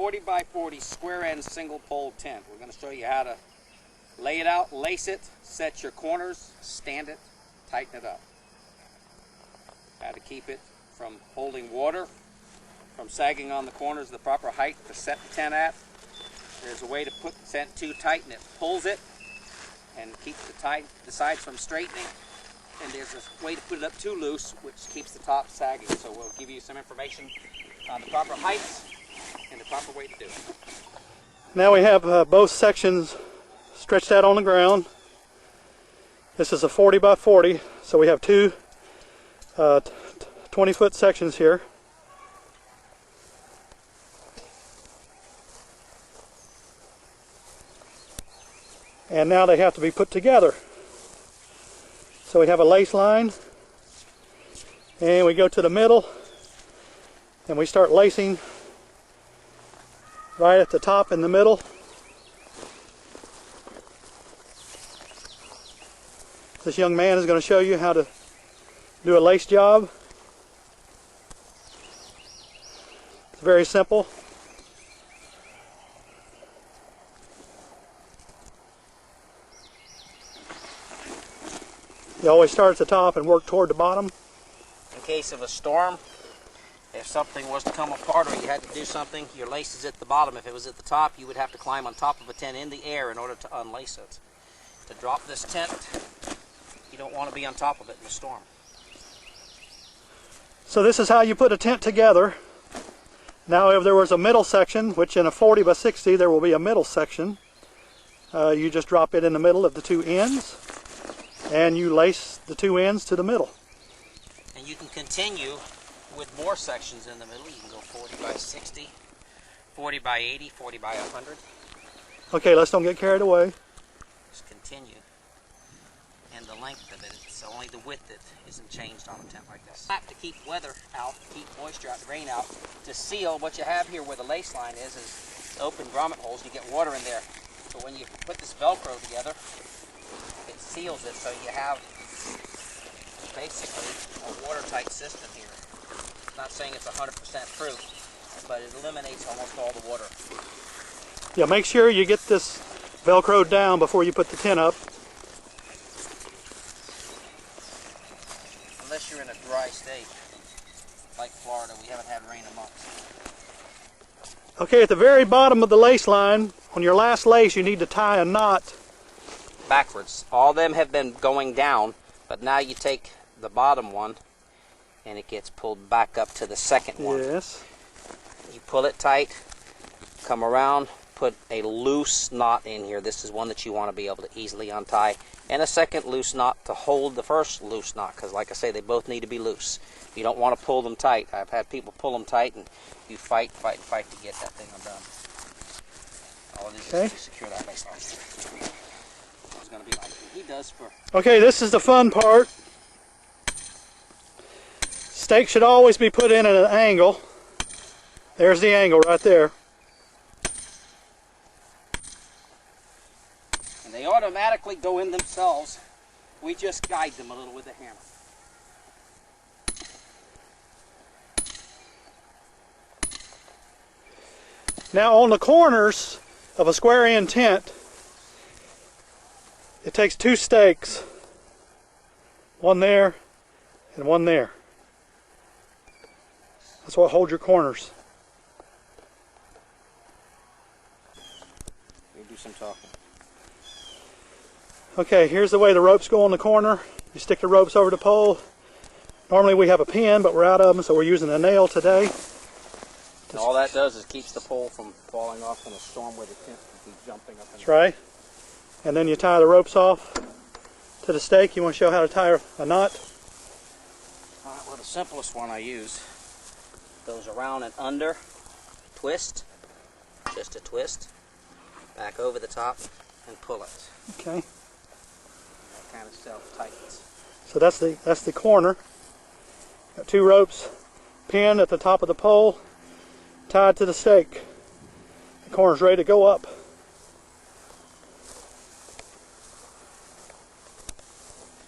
40 by 40 square end single pole tent. We're going to show you how to lay it out, lace it, set your corners, stand it, tighten it up. How to keep it from holding water, from sagging on the corners, the proper height to set the tent at. There's a way to put the tent too tight and it pulls it and keeps the sides from straightening. And there's a way to put it up too loose, which keeps the top sagging. So we'll give you some information on the proper heights and the proper way to do it. Now we have both sections stretched out on the ground. This is a 40 by 40, so we have two 20-foot sections here. And now they have to be put together. So we have a lace line, and we go to the middle, and we start lacing right at the top in the middle. This young man is going to show you how to do a lace job. It's very simple. You always start at the top and work toward the bottom. In case of a storm, if something was to come apart or you had to do something, your lace is at the bottom. If it was at the top, you would have to climb on top of a tent in the air in order to unlace it. To drop this tent, you don't want to be on top of it in a storm. So this is how you put a tent together. Now if there was a middle section, which in a 40 by 60 there will be a middle section, you just drop it in the middle of the two ends and you lace the two ends to the middle. And you can continue with more sections in the middle. You can go 40 by 60, 40 by 80, 40 by 100. Okay, let's don't get carried away. Just continue. And the length of it, it's only the width that isn't changed on a tent like this. To keep weather out, keep moisture out, rain out. To seal, what you have here where the lace line is open grommet holes. You get water in there. So when you put this Velcro together, it seals it, so you have basically a watertight system here. I'm not saying it's 100% proof, but it eliminates almost all the water. Yeah, make sure you get this Velcro down before you put the tent up. Unless you're in a dry state, like Florida, we haven't had rain in months. Okay, at the very bottom of the lace line, on your last lace, you need to tie a knot backwards. All of them have been going down, but now you take the bottom one and it gets pulled back up to the second one. Yes. You pull it tight, come around, put a loose knot in here. This is one that you want to be able to easily untie, and a second loose knot to hold the first loose knot, because like I say, they both need to be loose. You don't want to pull them tight. I've had people pull them tight and you fight to get that thing undone. All it is is to secure that lace line. It's going to be like he does for... Okay, this is the fun part. Stake should always be put in at an angle. There's the angle right there. And they automatically go in themselves. We just guide them a little with a hammer. Now on the corners of a square end tent, it takes two stakes, one there and one there. That's what holds your corners. We'll do some talking. Okay, here's the way the ropes go on the corner. You stick the ropes over the pole. Normally we have a pin, but we're out of them, so we're using a nail today. And all that does is keeps the pole from falling off in a storm where the tent could be jumping up. That's right. And then you tie the ropes off to the stake. You want to show how to tie a knot? Well, the simplest one I use goes around and under, twist, just a twist, back over the top, and pull it. Okay. That kind of self-tightens. So that's the corner. Got two ropes pinned at the top of the pole, tied to the stake. The corner's ready to go up.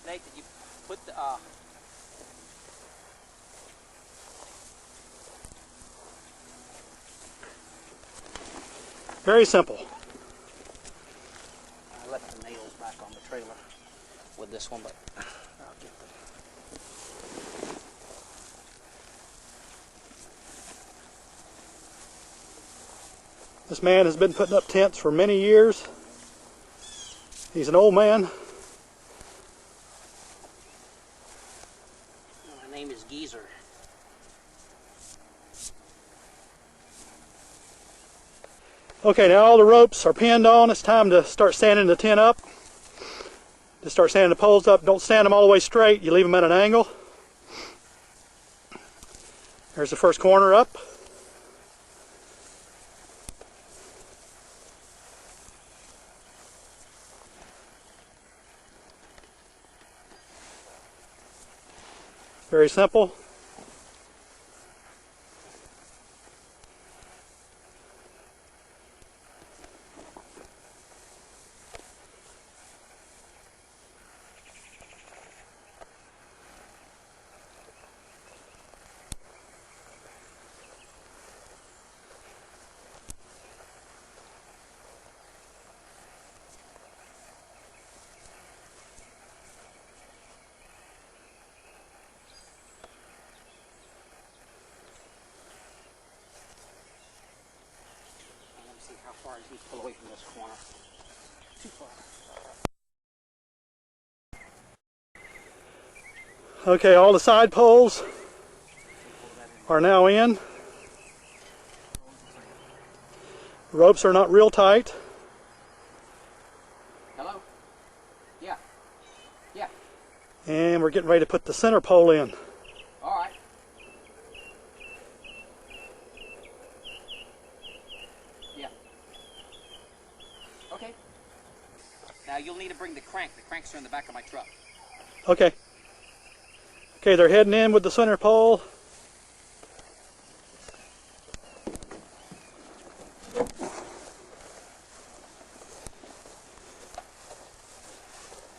Nate, did you put the Very simple. I left the nails back on the trailer with this one, but I'll get them. This man has been putting up tents for many years. He's an old man. My name is Geezer. Okay, now all the ropes are pinned on. It's time to start sanding the tent up. To start sanding the poles up, don't stand them all the way straight. You leave them at an angle. There's the first corner up. Very simple. See how far he can pull away from this corner. Too far. Okay, all the side poles are now in. Ropes are not real tight. Hello? Yeah. Yeah. And we're getting ready to put the center pole in. All right. Yeah. Okay. Now you'll need to bring the crank. The cranks are in the back of my truck. Okay. Okay, they're heading in with the center pole.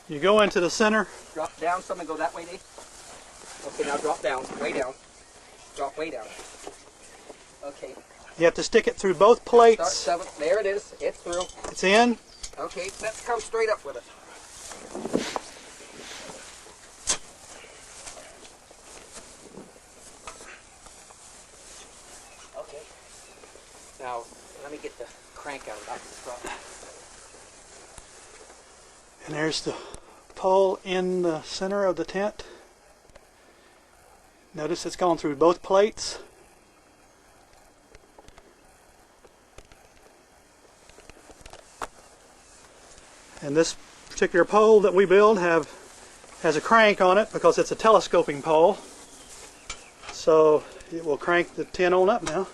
You go into the center. Drop down some and go that way, Dave. Okay, now drop down. Way down. Drop way down. Okay. You have to stick it through both plates. Start 7. There it is. It's through. It's in. Okay, let's come straight up with it. Okay. Now, let me get the crank out of the back of the truck. And there's the pole in the center of the tent. Notice it's gone through both plates. And this particular pole that we build has a crank on it because it's a telescoping pole. So it will crank the tent on up now.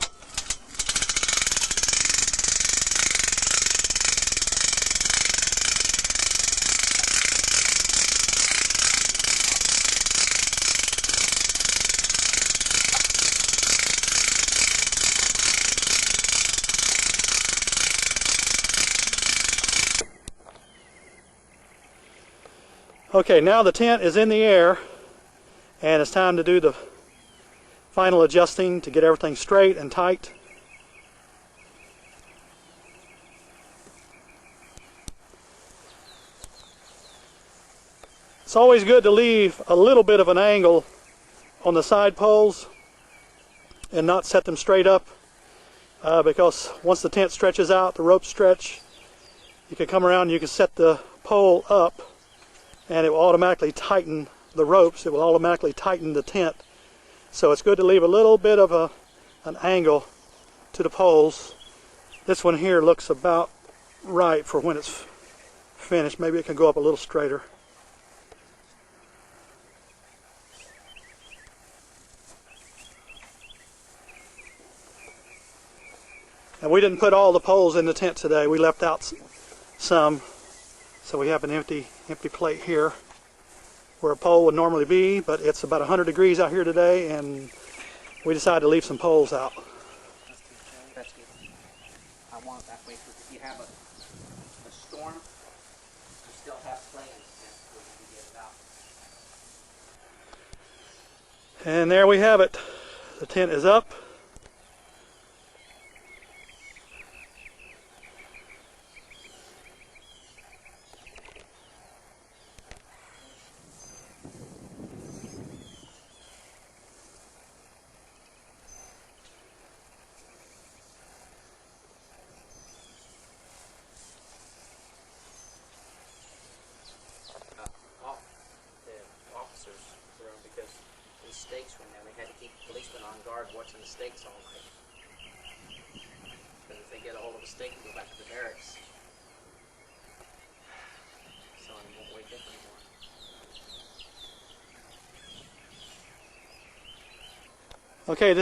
Okay, now the tent is in the air and it's time to do the final adjusting to get everything straight and tight. It's always good to leave a little bit of an angle on the side poles and not set them straight up because once the tent stretches out, the ropes stretch, you can come around and you can set the pole up and it will automatically tighten the ropes. It will automatically tighten the tent. So it's good to leave a little bit of an angle to the poles. This one here looks about right for when it's finished. Maybe it can go up a little straighter. And we didn't put all the poles in the tent today. We left out some. So we have an empty plate here where a pole would normally be, but it's about 100 degrees out here today, and we decided to leave some poles out. That's good. I want it that way because if you have a storm, you still have plans when you get it out. And there we have it. The tent is up. stakes from there. They had to keep policemen on guard watching the stakes all night. Because if they get a hold of a stake and go back to the barracks, someone won't wake up anymore. Okay.